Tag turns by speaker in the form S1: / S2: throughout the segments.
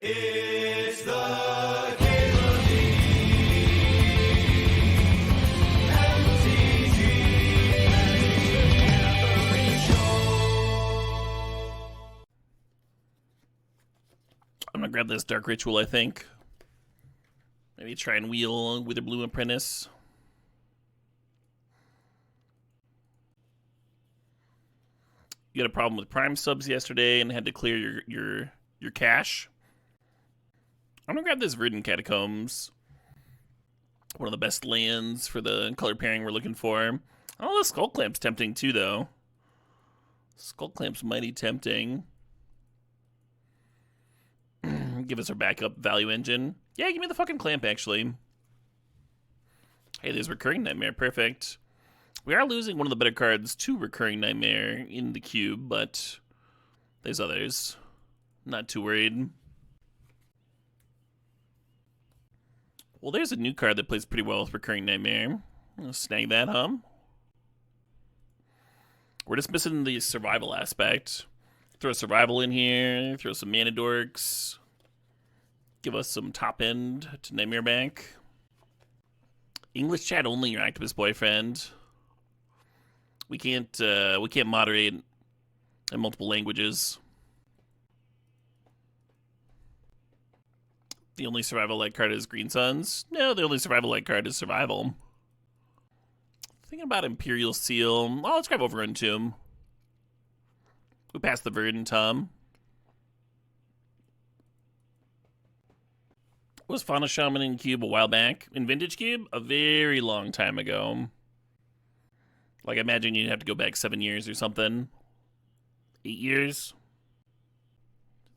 S1: It's the Caitlin MTGO Show.
S2: I'm gonna grab this Dark Ritual, I think. Maybe try and wheel with a Blue Apprentice. You had a problem with Prime subs yesterday and had to clear your cache. I'm gonna grab this Verdant Catacombs. One of the best lands for the color pairing we're looking for. Oh, the Skull Clamp's tempting too, though. Skull Clamp's mighty tempting. Give us our backup value engine. Yeah, give me the fucking Clamp, actually. Hey, there's Recurring Nightmare. Perfect. We are losing one of the better cards to Recurring Nightmare in the cube, but there's others. Not too worried. Well, there's a new card that plays pretty well with Recurring Nightmare. I'll snag that, huh? We're just missing the survival aspect. Throw survival in here, throw some Mana Dorks. Give us some top end to Nightmare Bank. English chat only, your activist boyfriend. We can't moderate in multiple languages. The only survival-like card is Green Suns. No, the only survival-like card is Survival. Thinking about Imperial Seal. Oh, let's grab Overrun Tomb. We passed the Verdant, Tom. Was Fauna Shaman in Cube a while back? In Vintage Cube? A very long time ago. Like, I imagine you'd have to go back 7 years or something. 8 years?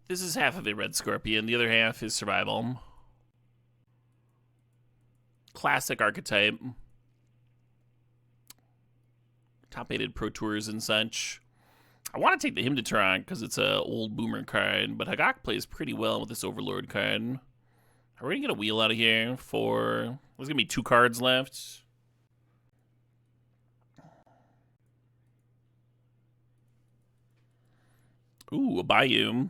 S2: This is half of it, Red Scorpion. The other half is Survival. Classic archetype. Top-aided Pro Tours and such. I want to take the Hymnotron because it's an old boomer card, but Hagak plays pretty well with this Overlord card. Are we going to get a wheel out of here for... There's going to be 2 cards left. Ooh, a Bayou.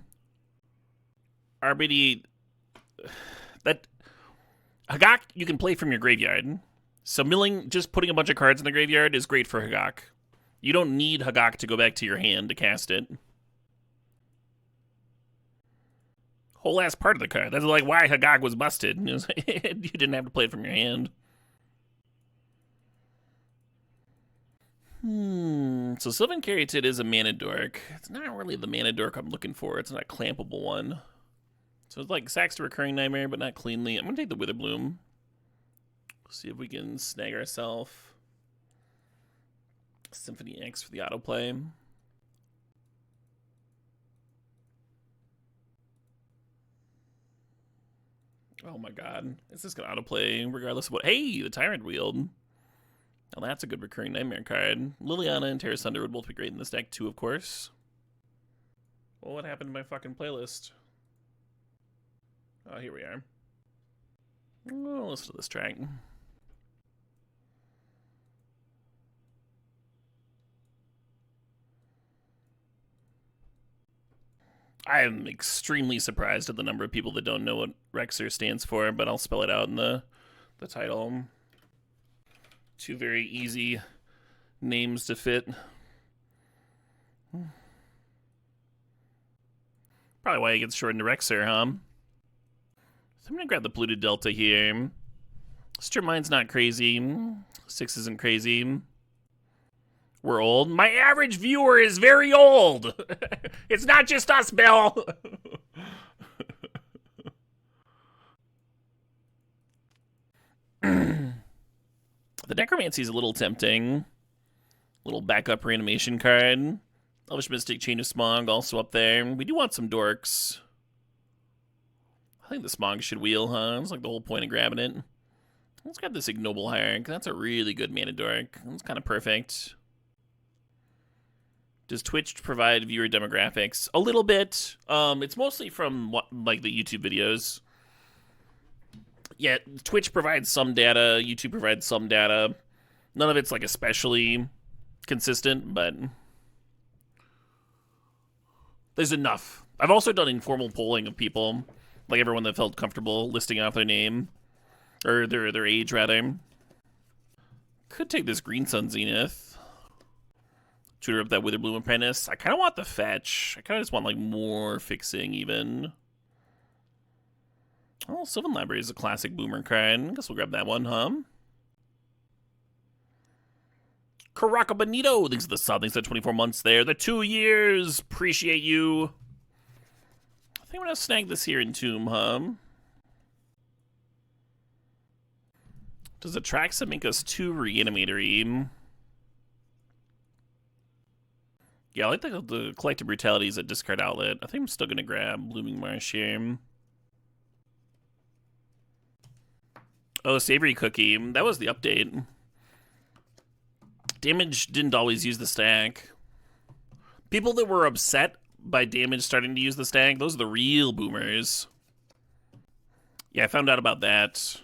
S2: RBD... That... Hagak, you can play from your graveyard. So milling, just putting a bunch of cards in the graveyard is great for Hagak. You don't need Hagak to go back to your hand to cast it. Whole ass part of the card. That's like why Hagak was busted. You didn't have to play it from your hand. So Sylvan Caryatid is a Mana Dork. It's not really the Mana Dork I'm looking for. It's not a clampable one. So it's like sacks to Recurring Nightmare, but not cleanly. I'm going to take the Witherbloom. See if we can snag ourselves Symphony X for the autoplay. Oh my god. Is this going to autoplay regardless of what? Hey, the Tyrant Wield. Now that's a good Recurring Nightmare card. Liliana and Terra Sunder would both be great in this deck too, of course. Well, what happened to my fucking playlist? Oh, here we are. Oh, listen to this track. I am extremely surprised at the number of people that don't know what RecSur stands for, but I'll spell it out in the title. 2 very easy names to fit. Probably why it gets shortened to RecSur, huh? So I'm going to grab the Polluted Delta here. Strip Mine's not crazy. 6 isn't crazy. We're old. My average viewer is very old. It's not just us, Bill. The Necromancy is a little tempting. Little backup reanimation card. Elvish Mystic, Chain of Smog also up there. We do want some dorks. I think the Smog should wheel, huh? That's like the whole point of grabbing it. Let's grab this Ignoble Hierarch. That's a really good mana dork. That's kind of perfect. Does Twitch provide viewer demographics? A little bit. It's mostly from like the YouTube videos. Yeah, Twitch provides some data. YouTube provides some data. None of it's like especially consistent, but there's enough. I've also done informal polling of people Like everyone that felt comfortable listing off their name. Or their age, rather. Could take this Green Sun Zenith. Tutor up that Witherbloom Apprentice. I kind of want the fetch. I kind of just want, like, more fixing, even. Oh, Sylvan Library is a classic boomer card. I guess we'll grab that one, huh? Caraca Bonito. Thanks for the sub. Thanks for the 24 months there. The 2 years. Appreciate you. I think I'm going to snag this here in Tomb, huh? Does Atraxa make us too reanimatory? Yeah, I like the Collective Brutalities at Discard Outlet. I think I'm still going to grab Blooming Marsh here. Oh, Savory Cookie. That was the update. Damage didn't always use the stack. People that were upset by Damage starting to use the stack, those are the real boomers. Yeah, I found out about that.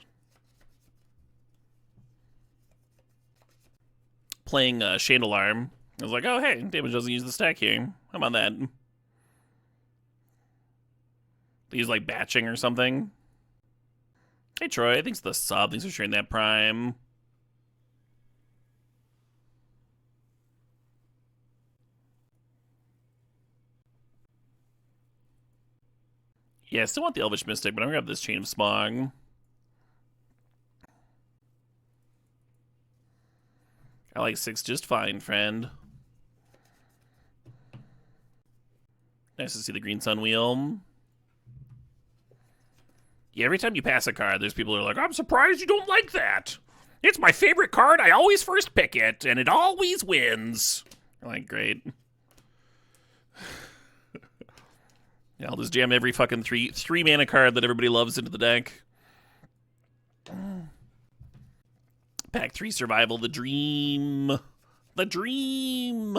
S2: Playing Chandelarm. I was like, oh, hey, Damage doesn't use the stack here. How about that? They use, like, batching or something. Hey, Troy. Thanks for the sub. Thanks for sharing that Prime. Yeah, I still want the Elvish Mystic, but I'm going to grab this Chain of Smog. I like 6 just fine, friend. Nice to see the Green Sun Wheel. Yeah, every time you pass a card, there's people who are like, I'm surprised you don't like that. It's my favorite card. I always first pick it, and it always wins. I'm like, great. Yeah, I'll just jam every fucking three mana card that everybody loves into the deck. Pack 3 Survival, the dream. The dream.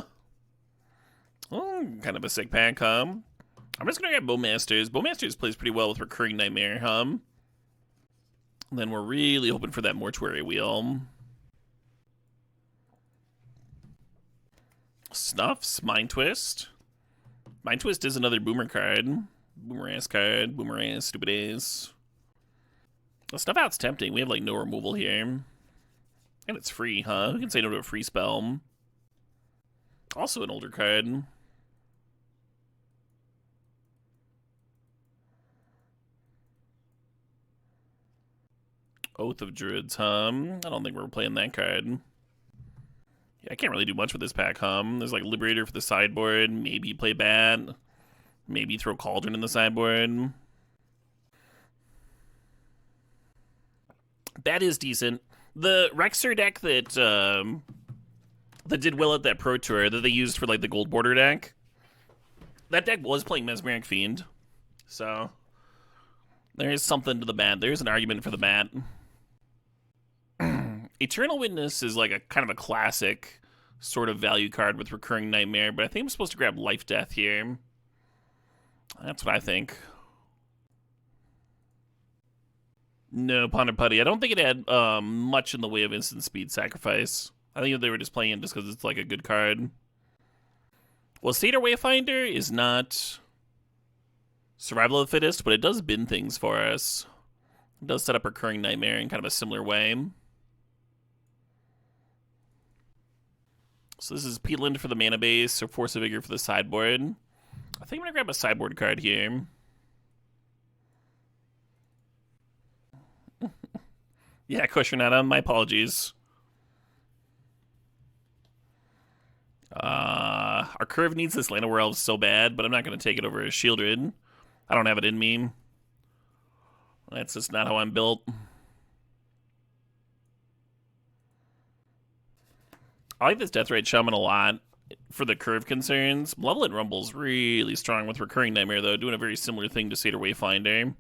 S2: Oh, kind of a sick pack, huh? I'm just going to grab Bowmasters. Bowmasters plays pretty well with Recurring Nightmare, huh? And then we're really hoping for that Mortuary Wheel. Snuffs, Mind Twist. Mind Twist is another boomer card. Boomer-ass card. Boomer-ass, stupid ass. Well, Snuff Out's tempting. We have, like, no removal here. And it's free, huh? We can say no to a free spell. Also an older card. Oath of Druids, huh? I don't think we're playing that card. Yeah, I can't really do much with this pack, huh? There's like Liberator for the sideboard. Maybe play Bat. Maybe throw Cauldron in the sideboard. That is decent. The RecSur deck that did well at that Pro Tour that they used for like the Gold Border deck, that deck was playing Mesmeric Fiend. So there is something to the Bat. There's an argument for the Bat. Eternal Witness is like a kind of a classic sort of value card with Recurring Nightmare, but I think I'm supposed to grab Life Death here. That's what I think. No, Ponder Putty. I don't think it had much in the way of instant speed sacrifice. I think they were just playing it just because it's like a good card. Well, Satyr Wayfinder is not Survival of the Fittest, but it does bin things for us. It does set up Recurring Nightmare in kind of a similar way. So this is Peatland for the mana base, or Force of Vigor for the sideboard. I think I'm going to grab a sideboard card here. Yeah, Cushionetta, my apologies. Our curve needs this Land of Werewolves so bad, but I'm not going to take it over a Shieldred. I don't have it in me. That's just not how I'm built. I like this Deathrite Shaman a lot for the curve concerns. Malevolent Rumble's really strong with Recurring Nightmare, though, doing a very similar thing to Satyr Wayfinder.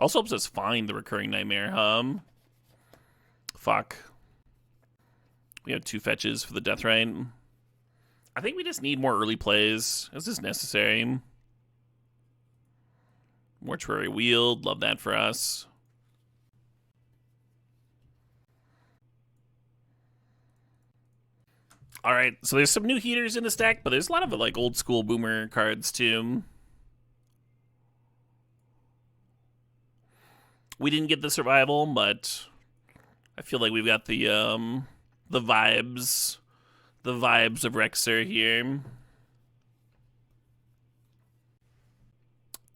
S2: Also helps us find the Recurring Nightmare, Fuck. We have 2 fetches for the Deathrite. I think we just need more early plays. Is this necessary? Mortuary Wield, love that for us. Alright, so there's some new heaters in this deck, but there's a lot of like old school boomer cards too. We didn't get the survival, but I feel like we've got the vibes of RecSur here.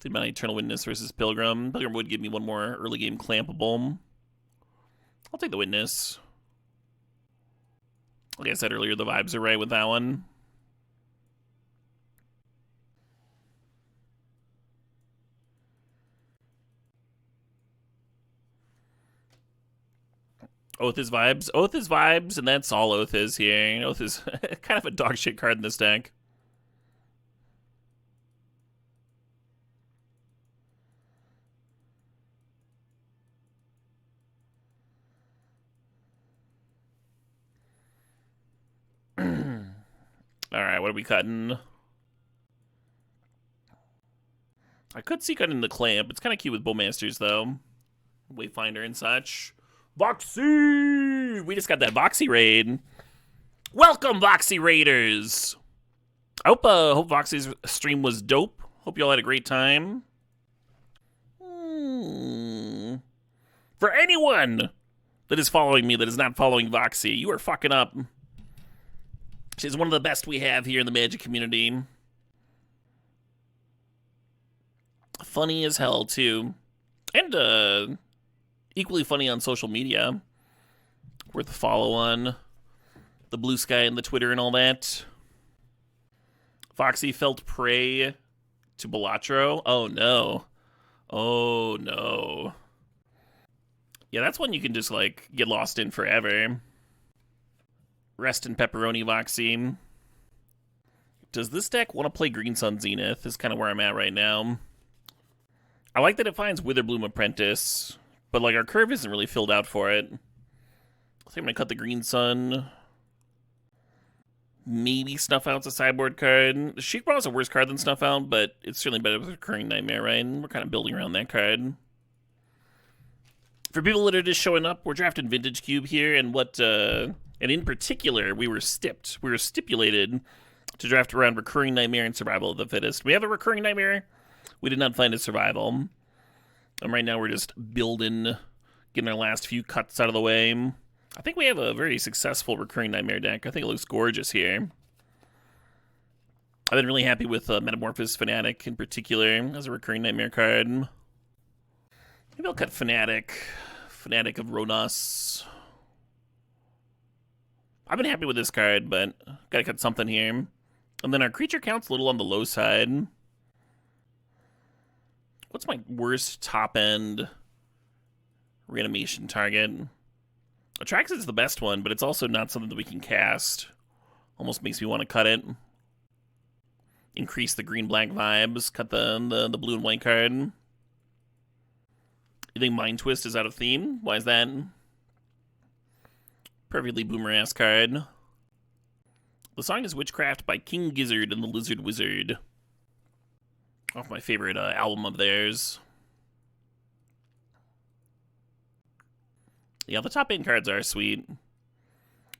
S2: Think about Eternal Witness versus Pilgrim. Pilgrim would give me one more early game clampable. I'll take the Witness. Like I said earlier, the vibes are right with that one. Oath is vibes. Oath is vibes, and that's all Oath is here. Oath is kind of a dog shit card in this deck. Alright, what are we cutting? I could see cutting the Clamp. It's kind of cute with Bowmasters, though. Wayfinder and such. Voxy! We just got that Voxy raid. Welcome, Voxy Raiders! I hope Voxy's stream was dope. Hope you all had a great time. For anyone that is following me that is not following Voxy, you are fucking up. She's one of the best we have here in the Magic community. Funny as hell, too. And, equally funny on social media. Worth a follow on the Blue Sky and the Twitter and all that. Foxy felt prey to Balatro. Oh, no. Oh, no. Yeah, that's one you can just, like, get lost in forever. Rest in pepperoni, Voxy. Does this deck want to play Green Sun Zenith? Is kind of where I'm at right now. I like that it finds Witherbloom Apprentice, but like our curve isn't really filled out for it. I think I'm gonna cut the Green Sun. Maybe Snuff Out's a sideboard card. Sheik Brawl is a worse card than Snuff Out, but it's certainly better with Recurring Nightmare, right? And we're kind of building around that card. For people that are just showing up, we're drafting Vintage Cube here, and and in particular, we were stipulated to draft around Recurring Nightmare and Survival of the Fittest. We have a Recurring Nightmare. We did not find a Survival. And right now we're just building, getting our last few cuts out of the way. I think we have a very successful Recurring Nightmare deck. I think it looks gorgeous here. I've been really happy with Metamorphosis Fanatic in particular as a Recurring Nightmare card. Maybe I'll cut Fanatic. Fanatic of Ronas. I've been happy with this card, but gotta cut something here. And then our creature count's a little on the low side. What's my worst top-end reanimation target? Atraxis is the best one, but it's also not something that we can cast. Almost makes me want to cut it. Increase the green-black vibes. Cut the blue and white card. You think Mind Twist is out of theme? Why is that? Perfectly boomer-ass card. The song is Witchcraft by King Gizzard and the Lizard Wizard. Off my favorite album of theirs. Yeah, the top end cards are sweet.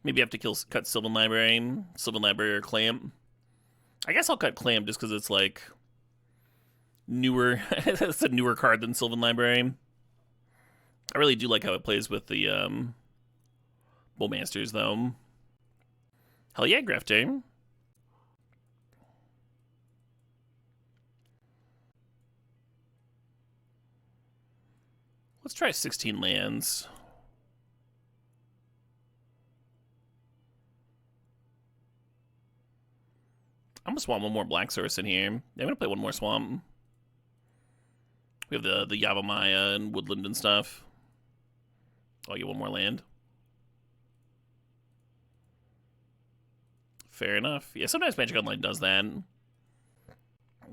S2: Maybe I have to cut Sylvan Library or Clamp. I guess I'll cut Clamp just because it's like newer. It's a newer card than Sylvan Library. I really do like how it plays with the Bowmasters, though. Hell yeah, Grafter. Let's try 16 lands. I'm gonna swamp one more Black Source in here. I'm gonna play one more swamp. We have the Yavimaya and Woodland and stuff. I'll get one more land. Fair enough. Yeah, sometimes Magic Online does that.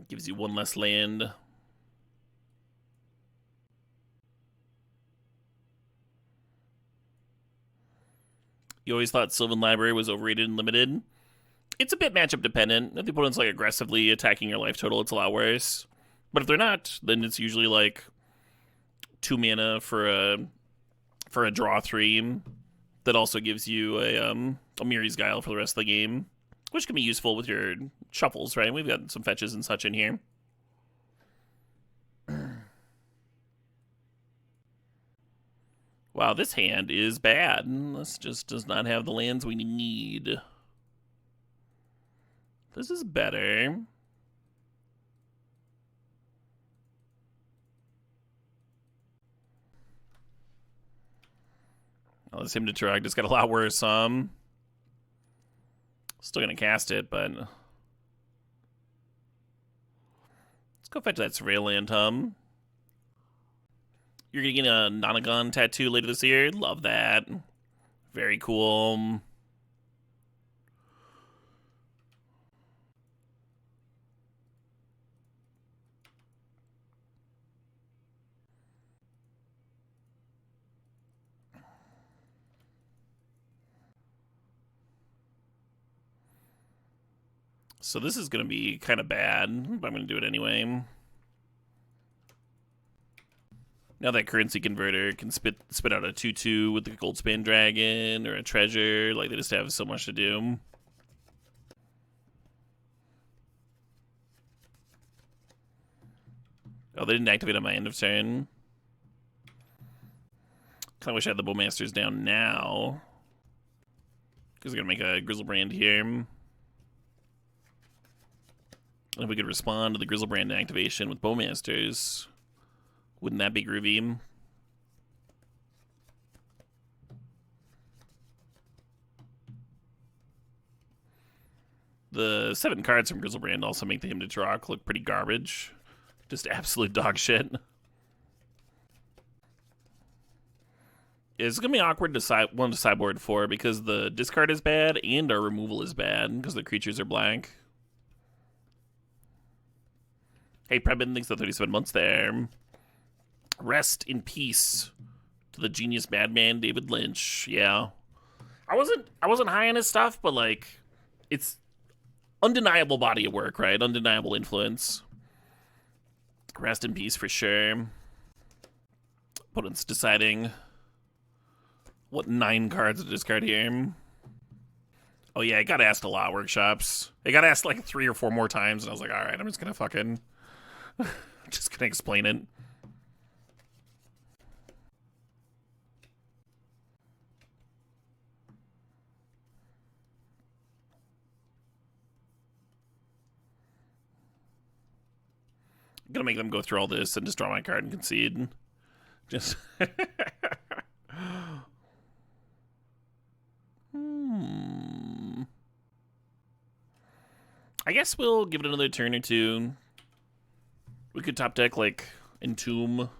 S2: Gives you one less land. You always thought Sylvan Library was overrated and limited. It's a bit matchup dependent. If the opponent's like aggressively attacking your life total, it's a lot worse. But if they're not, then it's usually like 2 mana for a draw 3 that also gives you a Miri's Guile for the rest of the game, which can be useful with your shuffles, right? We've got some fetches and such in here. Wow, this hand is bad. This just does not have the lands we need. This is better. Oh, this Hymn to Turok just got a lot worse, Still gonna cast it, but... Let's go fetch that Surveil land, You're gonna get a Nonagon tattoo later this year? Love that. Very cool. So this is gonna be kind of bad, but I'm gonna do it anyway. Now that currency converter can spit out a 2/2 with the Goldspan Dragon or a treasure, like they just have so much to do. Oh, they didn't activate on my end of turn. Kinda wish I had the Bowmasters down now. Because they're gonna make a Grizzlebrand here. And if we could respond to the Grizzlebrand activation with Bowmasters, wouldn't that be groovy? The 7 cards from Grizzlebrand also make the Hymn to Turok look pretty garbage. Just absolute dog shit. It's gonna be awkward to one to sideboard for because the discard is bad and our removal is bad because the creatures are blank. Hey, Prebin, thanks for 37 months there. Rest in peace to the genius madman David Lynch. Yeah, I wasn't high on his stuff, but like, it's undeniable body of work, right? Undeniable influence. Rest in peace for sure. Opponent's deciding what 9 cards to discard here. Oh yeah, I got asked a lot, workshops. I got asked like 3 or 4 more times, and I was like, all right, I'm just gonna fucking, just gonna explain it. I'm gonna make them go through all this and just draw my card and concede. Just. I guess we'll give it another turn or two. We could top deck like Entomb.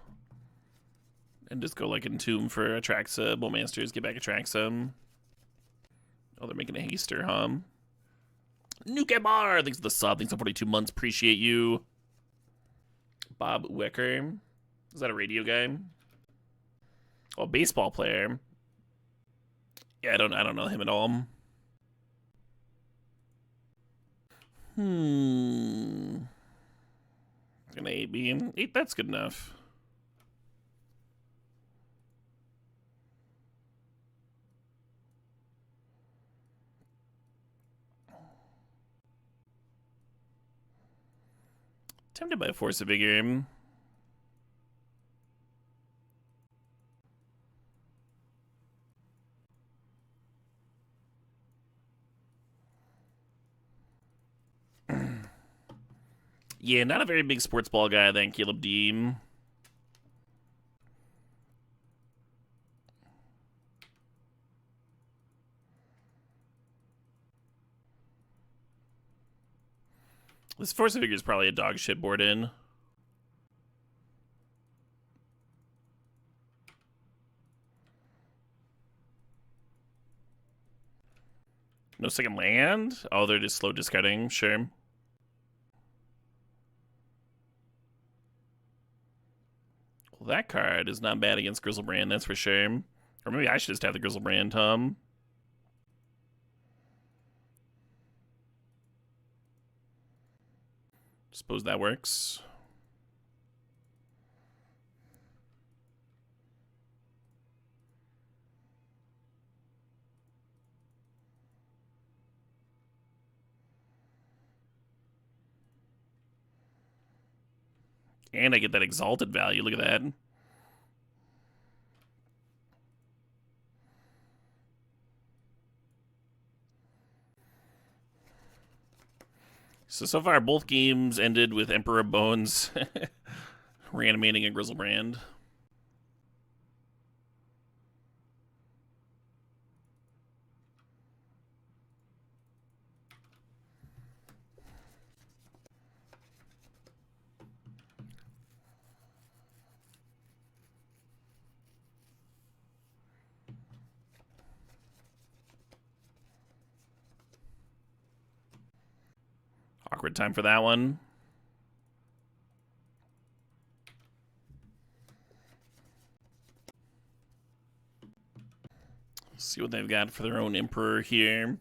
S2: And just go like Entomb for Atraxa, Bowmasters, get back Atraxa. Oh, they're making a haster, huh? Nukebar! Thanks for the sub. Thanks for 42 months. Appreciate you. Bob Wecker. Is that a radio guy? Oh, baseball player. Yeah, I don't know him at all. An 8B. 8, that's good enough. Tempted by Force of Vigor. Yeah, not a very big sports ball guy, then Caleb Deem. This Force of Vigor is probably a dog shit board in. No second land? Oh, they're just slow discarding, sure. Well, that card is not bad against Grizzlebrand, that's for sure. Or maybe I should just have the Grizzlebrand, Suppose that works. And I get that exalted value. Look at that. So far, both games ended with Emperor Bones reanimating a Grizzlebrand. Awkward time for that one. See what they've got for their own Emperor here.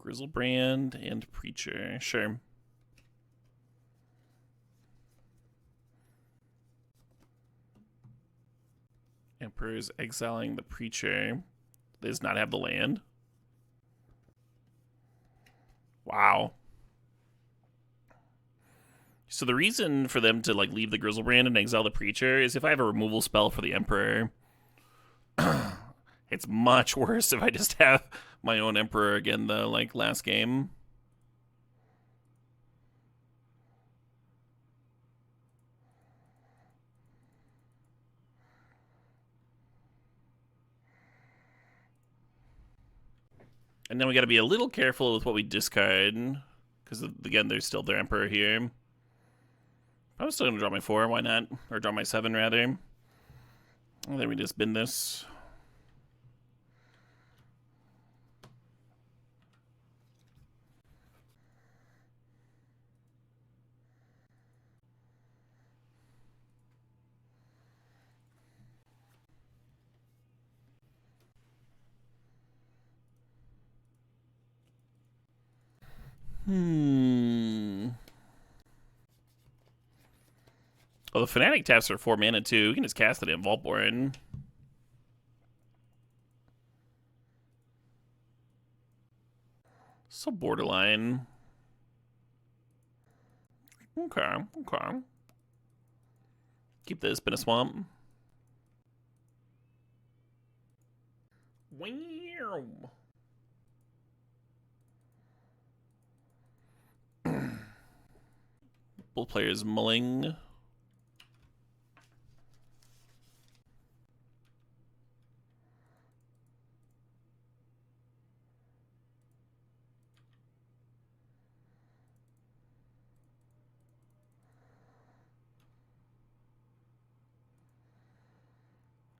S2: Grizzlebrand and Preacher. Sure. Emperor's exiling the Preacher. Does not have the land. Wow. So the reason for them to like leave the Grizzlebrand and exile the Preacher is if I have a removal spell for the Emperor, it's much worse if I just have my own Emperor again, though, like last game. And then we got to be a little careful with what we discard, because again, there's still their Emperor here. I'm still gonna draw my 4. Why not? Or draw my 7 rather. And then we just bin this. Oh, the Fanatic taps are 4 mana too. You can just cast it in Vaultborn. So borderline. Okay. Keep this, Spin a Swamp. Wow. Both players mulling.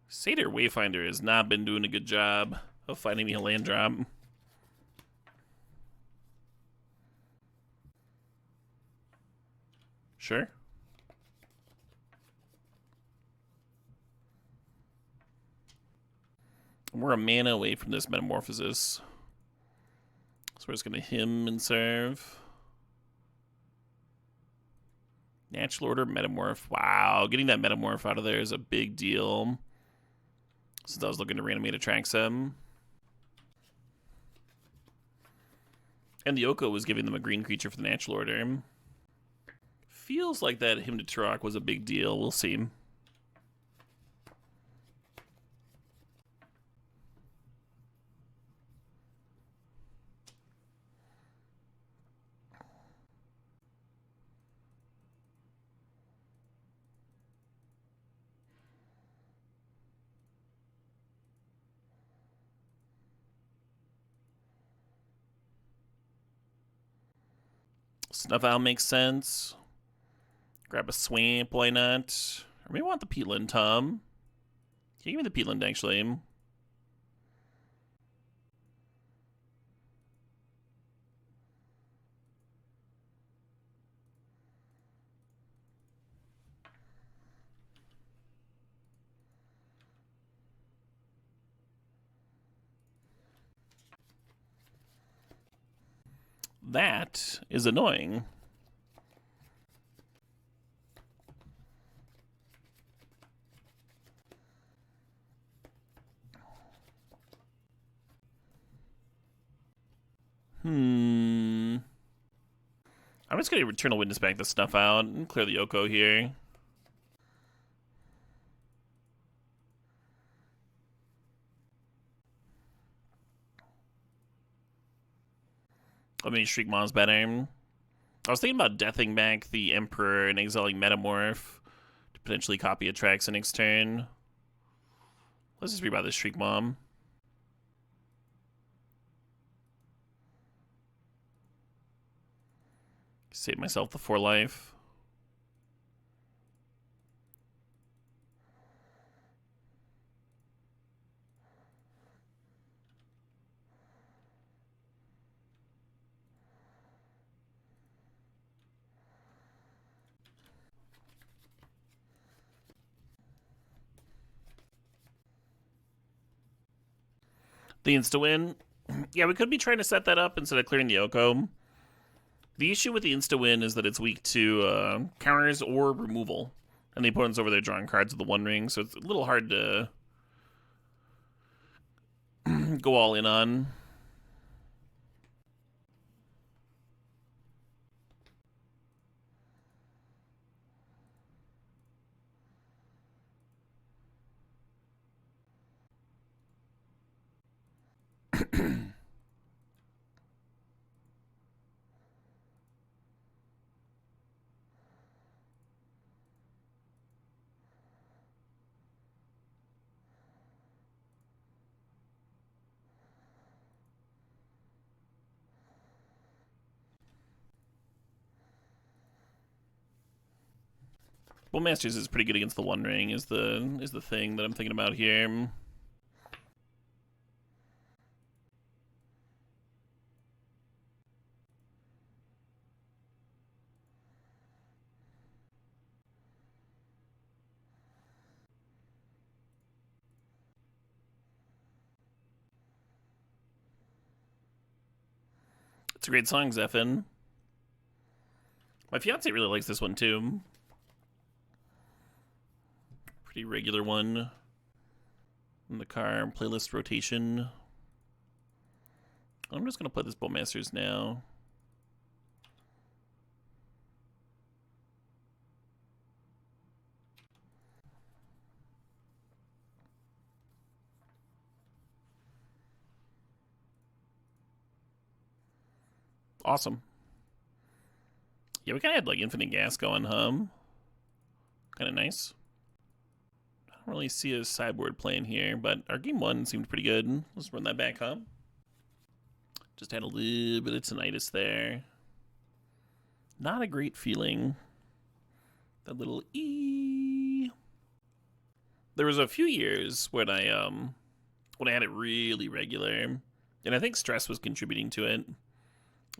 S2: Satyr Wayfinder has not been doing a good job of finding me a land drop. Sure. We're a mana away from this Metamorphosis. So we're just going to him and serve. Natural Order, Metamorph. Wow, getting that Metamorph out of there is a big deal. Since I was looking to reanimate a Traxem. And the Oko was giving them a green creature for the Natural Order. Feels like that Hymn to Turok was a big deal. We'll see. Snuff Owl makes sense. Grab a Swamp, why not? Or maybe I want the Peatland, Tom. Can you give me the Peatland, actually? That is annoying. I'm just going to Eternal Witness back the Snuff out and clear the Oko here. I mean, Shriek Maw's better. I was thinking about deathing back the Emperor and exiling Metamorph to potentially copy a Trax next turn. Let's just read about this Shriek Mom. Save myself the 4 life. The insta-win. Yeah, we could be trying to set that up instead of clearing the Oko. The issue with the insta-win is that it's weak to counters or removal. And the opponent's over there drawing cards with the One Ring, so it's a little hard to go all in on. Well, Masters is pretty good against the One Ring. Is the thing that I'm thinking about here. It's a great song, Zephin. My fiance really likes this one too. Pretty regular one in the car playlist rotation. I'm just gonna play this Bowmasters now. Awesome. Yeah, we kind of had like infinite gas going, huh? Kind of nice. I don't really see a sideboard playing here, but our game 1 seemed pretty good. Let's run that back, huh? Just had a little bit of tinnitus there. Not a great feeling. That little ee. There was a few years when I had it really regular, and I think stress was contributing to it.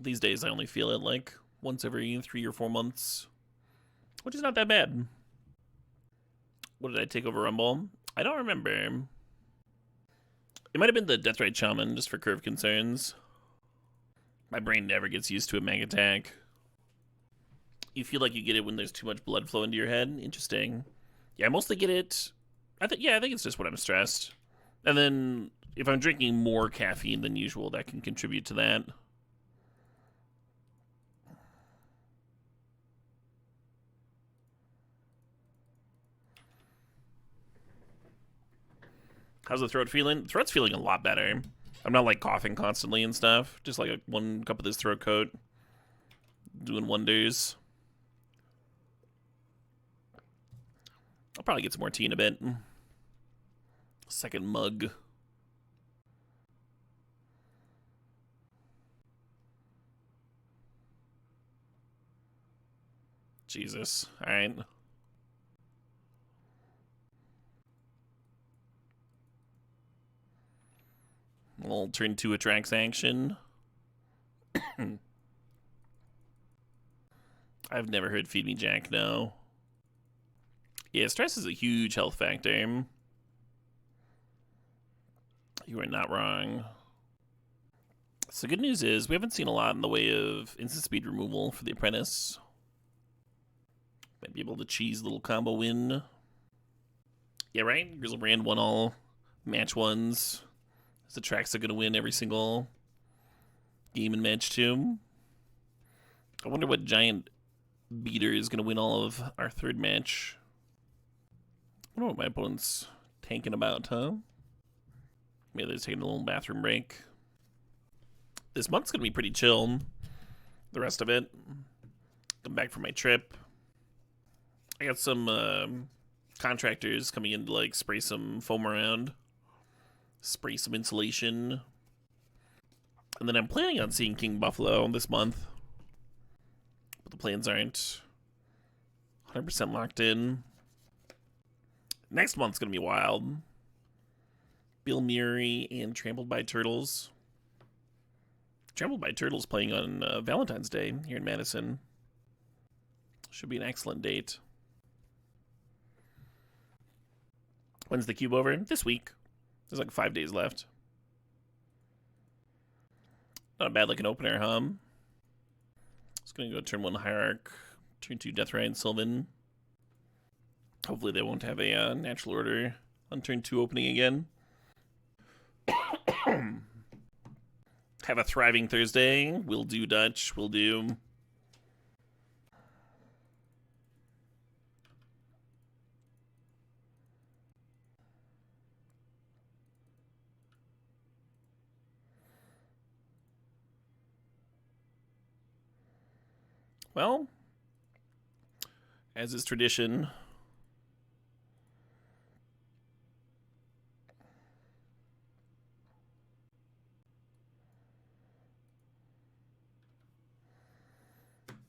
S2: These days I only feel it like once every 3 or 4 months, which is not that bad. What did I take over Rumble? I don't remember. It might have been the Deathrite Shaman, just for curve concerns. My brain never gets used to a mag attack. You feel like you get it when there's too much blood flow into your head? Interesting. Yeah, I mostly get it. I think it's just when I'm stressed. And then if I'm drinking more caffeine than usual, that can contribute to that. How's the throat feeling? The throat's feeling a lot better. I'm not like coughing constantly and stuff. Just like 1 cup of this throat coat. Doing wonders. I'll probably get some more tea in a bit. Second mug. Jesus. Alright. We'll turn 2 attracts action. I've never heard Feed Me Jack, no. Yeah, stress is a huge health factor. You are not wrong. So good news is we haven't seen a lot in the way of instant speed removal for the Apprentice. Might be able to cheese a little combo win. Yeah, right? Grizzlebrand won all match ones. The tracks are going to win every single game and match too. I wonder what giant beater is going to win all of our 3rd match. I wonder what my opponent's tanking about, huh? Maybe they're taking a little bathroom break. This month's going to be pretty chill. The rest of it. Come back from my trip. I got some contractors coming in to like spray some foam around, spray some insulation, and then I'm planning on seeing King Buffalo this month, but the plans aren't 100% locked in. Next month's gonna be wild. Bill Murray and Trampled by Turtles. Trampled by Turtles playing on Valentine's Day here in Madison. Should be an excellent date. When's the cube over? This week. There's like 5 days left. Not bad like an opener, huh? Just gonna go turn 1 Hierarch, turn 2 Deathrite Sylvan. Hopefully they won't have a natural order on turn 2 opening again. Have a thriving Thursday. Will do, Dutch. Will do. Well, as is tradition,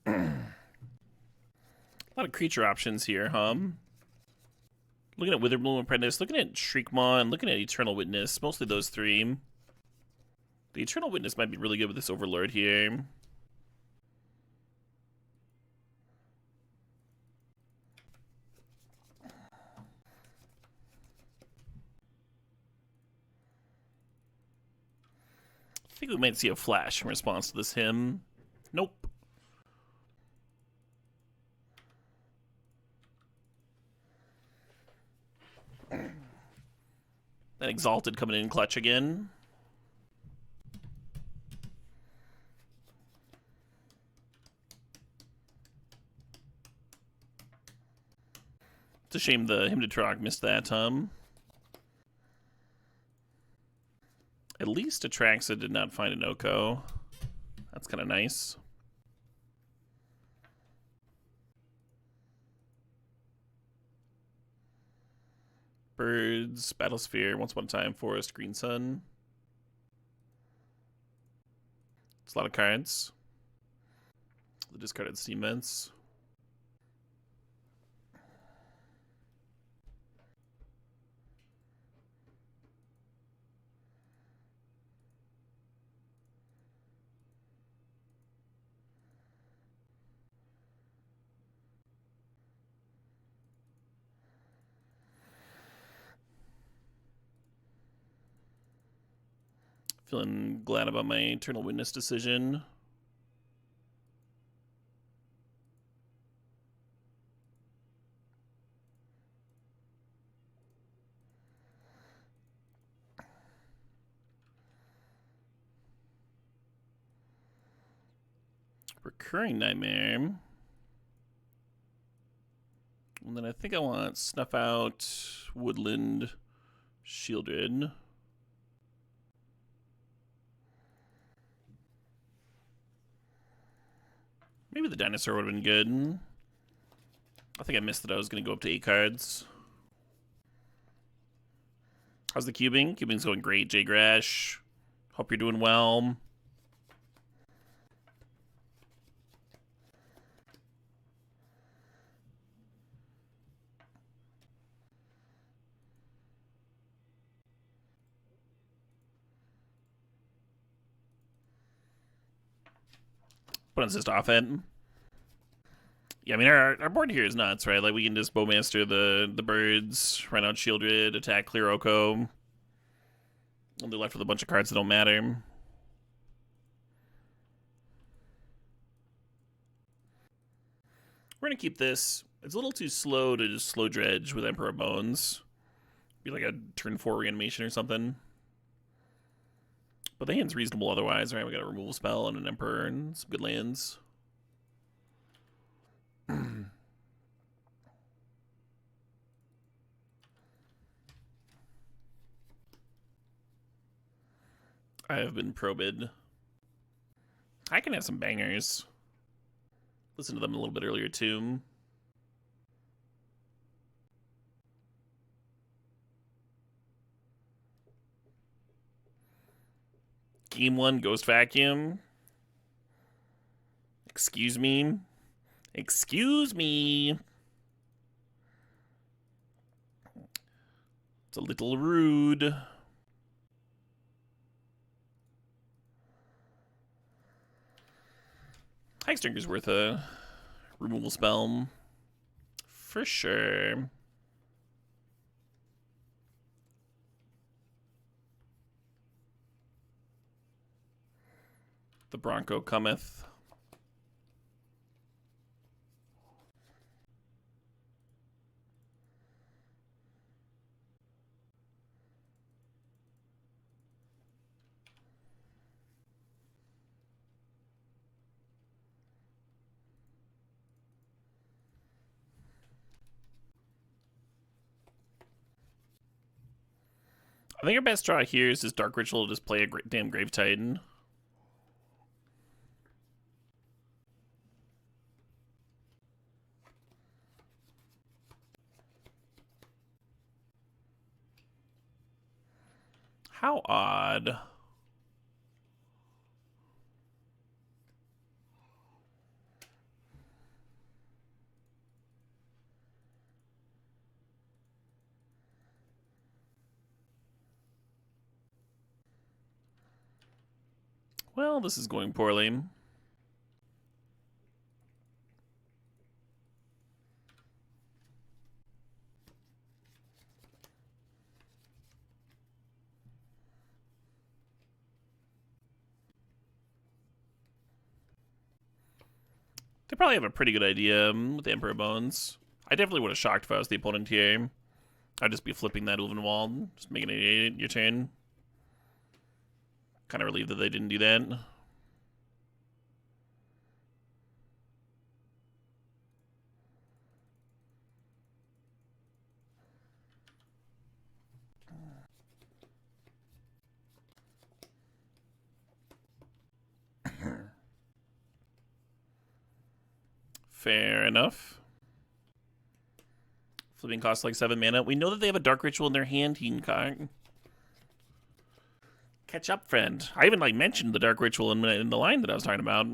S2: a lot of creature options here, huh? Looking at Witherbloom Apprentice, looking at Shriekmaw, and looking at Eternal Witness. Mostly those three. The Eternal Witness might be really good with this Overlord here. I think we might see a flash in response to this hymn. Nope. That Exalted coming in clutch again. It's a shame the Hymn to Trog missed that, At least Atraxa did not find an Oko. That's kind of nice. Birds, Battlesphere, Once Upon a Time, Forest, Green Sun. It's a lot of cards. The discarded Steam Vents. Feeling glad about my Eternal Witness decision. Recurring Nightmare. And then I think I want Snuff Out, Woodland, Shieldred. Maybe the Dinosaur would have been good. I think I missed that I was going to go up to 8 cards. How's the cubing? Cubing's going great, Jay Grash. Hope you're doing well. Put insist off it. Yeah, I mean, our board here is nuts, right? Like, we can just Bowmaster the birds, run out Shieldred, attack, clear Oko. And they're left with a bunch of cards that don't matter. We're going to keep this. It's a little too slow to just slow dredge with Emperor Bones. Be like a turn 4 reanimation or something. But the hand's reasonable otherwise, right? We got a removal spell and an Emperor and some good lands. I have been probed. I can have some bangers. Listen to them a little bit earlier, too. Game 1, Ghost Vacuum. Excuse me. Excuse me. It's a little rude. Hexdrinker's worth a removal spell. For sure. The Bronco cometh. I think our best draw here is this Dark Ritual to just play a damn Grave Titan. How odd. Well, this is going poorly. They probably have a pretty good idea with the Emperor Bones. I definitely would have shocked if I was the opponent here. I'd just be flipping that Ulvenwald, just making it 8 your turn. Kind of relieved that they didn't do that. Fair enough. Flipping costs like 7 mana. We know that they have a Dark Ritual in their hand, Heenkong. Catch up, friend. I even mentioned the Dark Ritual in the line that I was talking about.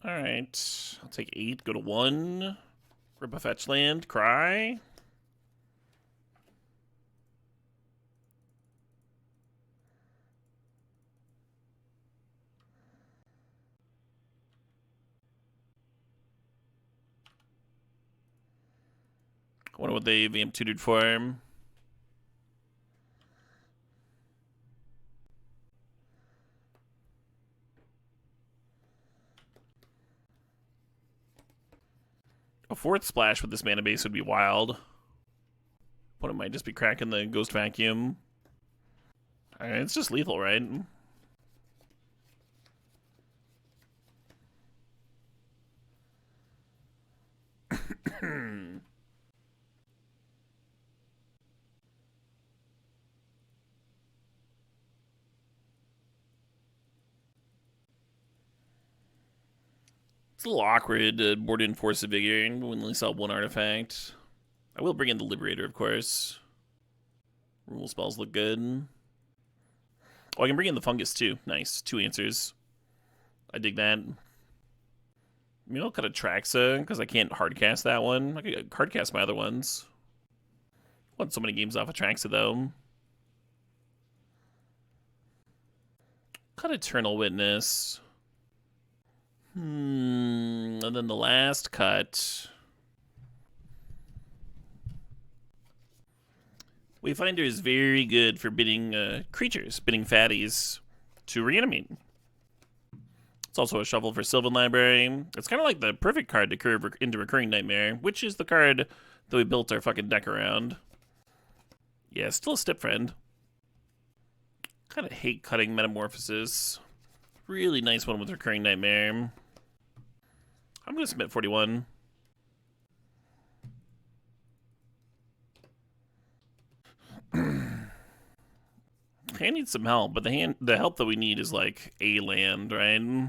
S2: Alright. I'll take 8, go to 1. Rip a fetch land, cry. I wonder what they vamp tutored for him. A 4th splash with this mana base would be wild. Opponent might just be cracking the Ghost Vacuum. Alright, it's just lethal, right? It's a little awkward to board in Force of Vigor and only sell 1 artifact. I will bring in the Liberator, of course. Rule spells look good. Oh, I can bring in the Fungus, too. Nice. 2 answers. I dig that. Maybe I'll cut a Traxa, because I can't hardcast that one. I could hardcast my other ones. Won so many games off of Traxa, though. Cut Eternal Witness. And then the last cut. Wayfinder is very good for bidding creatures, bidding fatties to reanimate. It's also a shuffle for Sylvan Library. It's kind of like the perfect card to curve into Recurring Nightmare, which is the card that we built our fucking deck around. Yeah, still a step friend. Kind of hate cutting Metamorphosis. Really nice one with Recurring Nightmare. I'm going to submit 41. Hand needs some help, but the help that we need is like a land, right?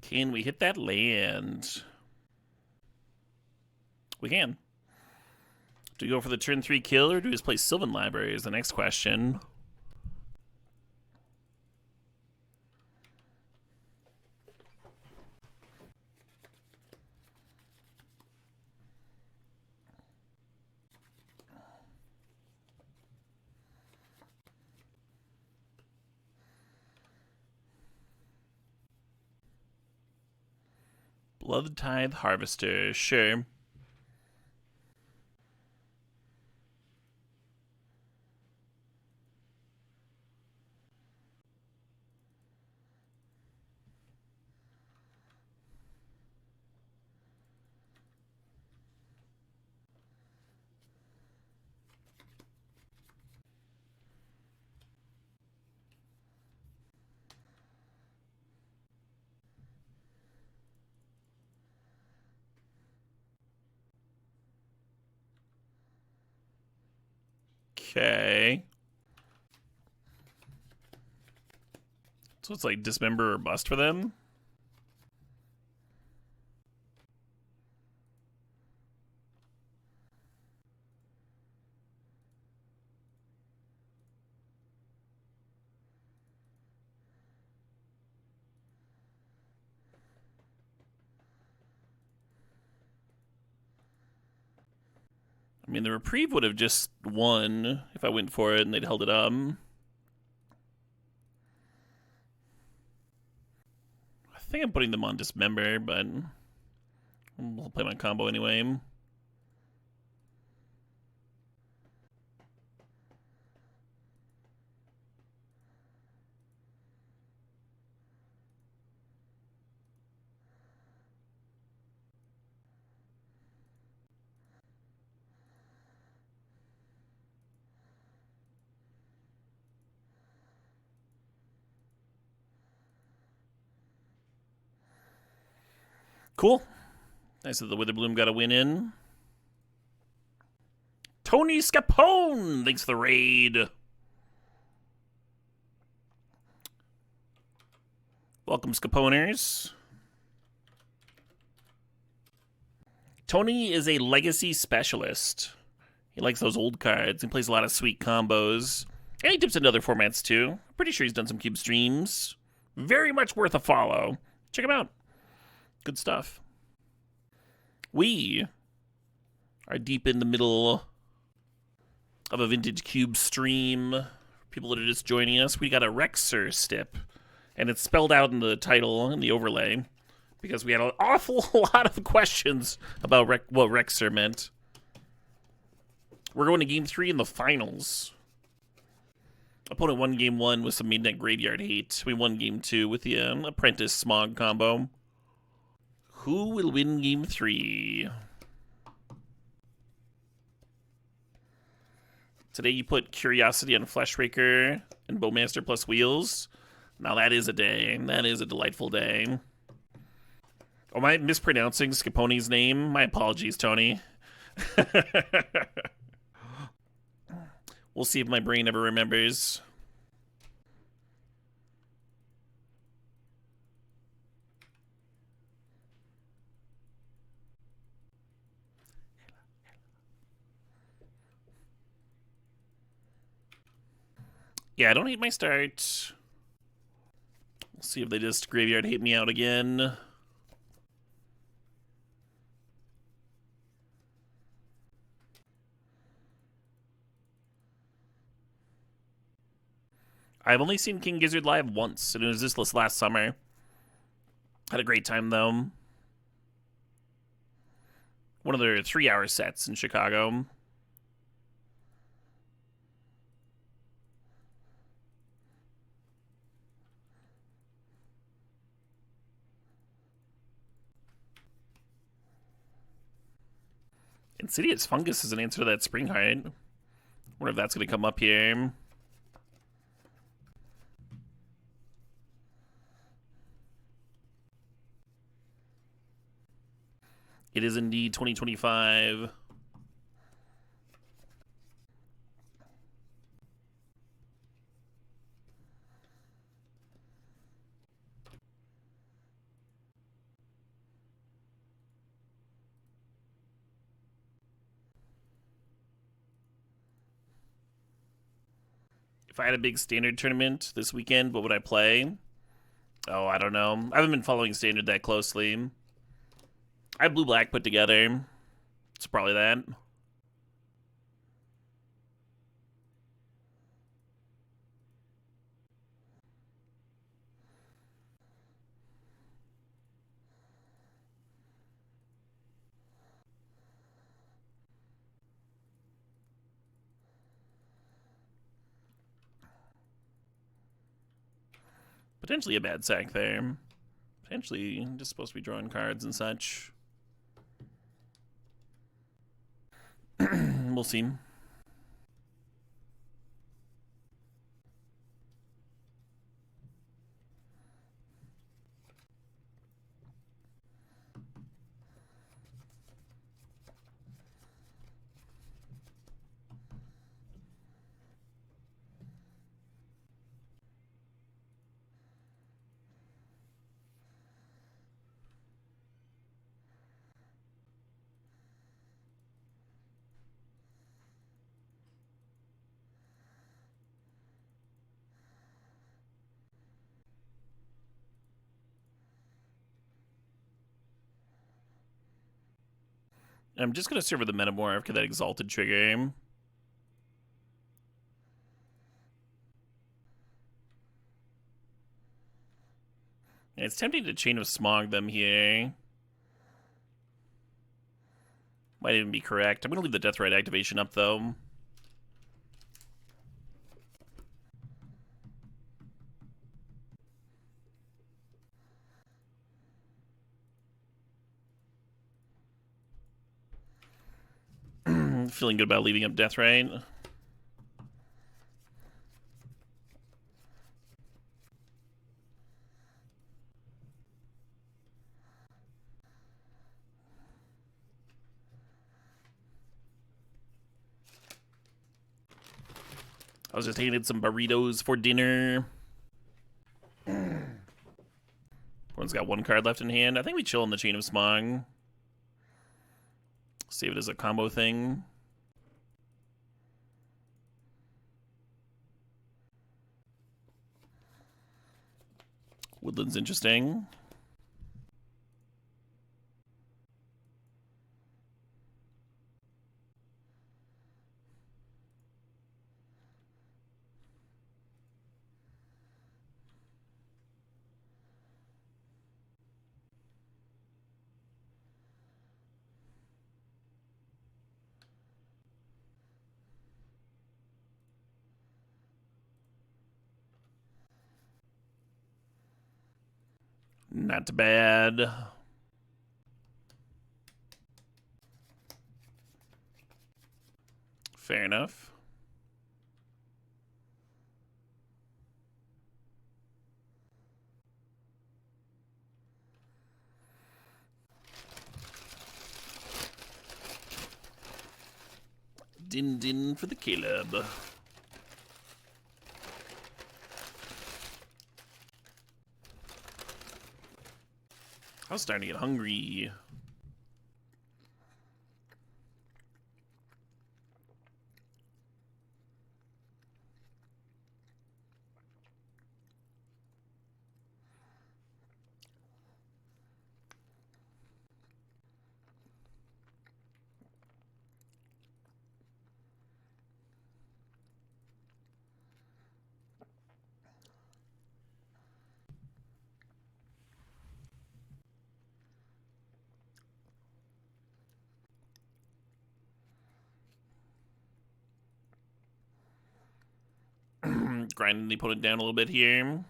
S2: Can we hit that land? We can. Do we go for the turn 3 kill, or do we just play Sylvan Library is the next question. Blood Tithe Harvester, sure. Okay. So it's like Dismember or Bust for them? I mean, the Reprieve would have just won if I went for it and they'd held it up. I think I'm putting them on Dismember, but I'll play my combo anyway. Cool. Nice that the Witherbloom got a win in. Tony Scapone! Thanks for the raid. Welcome, Scaponers. Tony is a legacy specialist. He likes those old cards. He plays a lot of sweet combos. And he dips into other formats, too. I'm pretty sure he's done some Cube streams. Very much worth a follow. Check him out. Good stuff. We are deep in the middle of a Vintage Cube stream. People that are just joining us, we got a RecSur stip. And it's spelled out in the title and the overlay because we had an awful lot of questions about what RecSur meant. We're going to Game 3 in the finals. Opponent won Game 1 with some Midnight Graveyard hate. We won Game 2 with the Apprentice Smog combo. Who will win Game 3? Today you put Curiosity on Fleshraker and Bowmaster plus Wheels. Now that is a day. That is a delightful day. Oh, am I mispronouncing Scapone's name? My apologies, Tony. We'll see if my brain ever remembers. Yeah, I don't hate my start. We'll see if they just graveyard hate me out again. I've only seen King Gizzard live once, and it was this last summer. Had a great time, though. One of their 3-hour sets in Chicago. Insidious Fungus is an answer to that Spring Heart. Wonder if that's going to come up here. It is indeed 2025. If I had a big standard tournament this weekend, what would I play? Oh, I don't know. I haven't been following standard that closely. I have blue-black put together. It's probably that. Potentially a bad sack there. Potentially just supposed to be drawing cards and such. We'll see. I'm just going to serve with the Metamorph, get that Exalted trigger. And it's tempting to Chain of Smog them here. Might even be correct. I'm going to leave the Deathrite activation up, though. Feeling good about leaving up Deathrite. I was just handed some burritos for dinner. Everyone's got one card left in hand. I think we chill in the Chain of Smog. Save it as a combo thing. Woodland's interesting. Not bad. Fair enough. Din din for the Caleb. I was starting to get hungry. Grinding the opponent down a little bit here.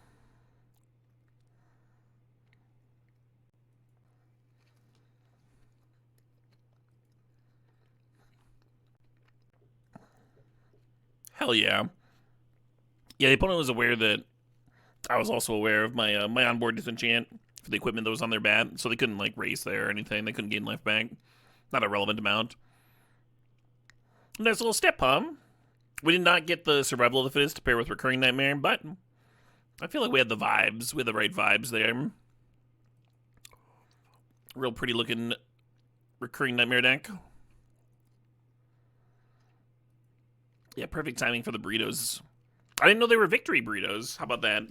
S2: Hell yeah. Yeah, the opponent was aware that I was also aware of my my onboard disenchant. for the equipment that was on their bat, so they couldn't like race there or anything. They couldn't gain life back. Not a relevant amount. Nice little step, huh? We did not get the Survival of the Fittest to pair with Recurring Nightmare, but I feel like we had the vibes. We had the right vibes there. Real pretty looking Recurring Nightmare deck. Yeah, perfect timing for the burritos. I didn't know they were victory burritos. How about that?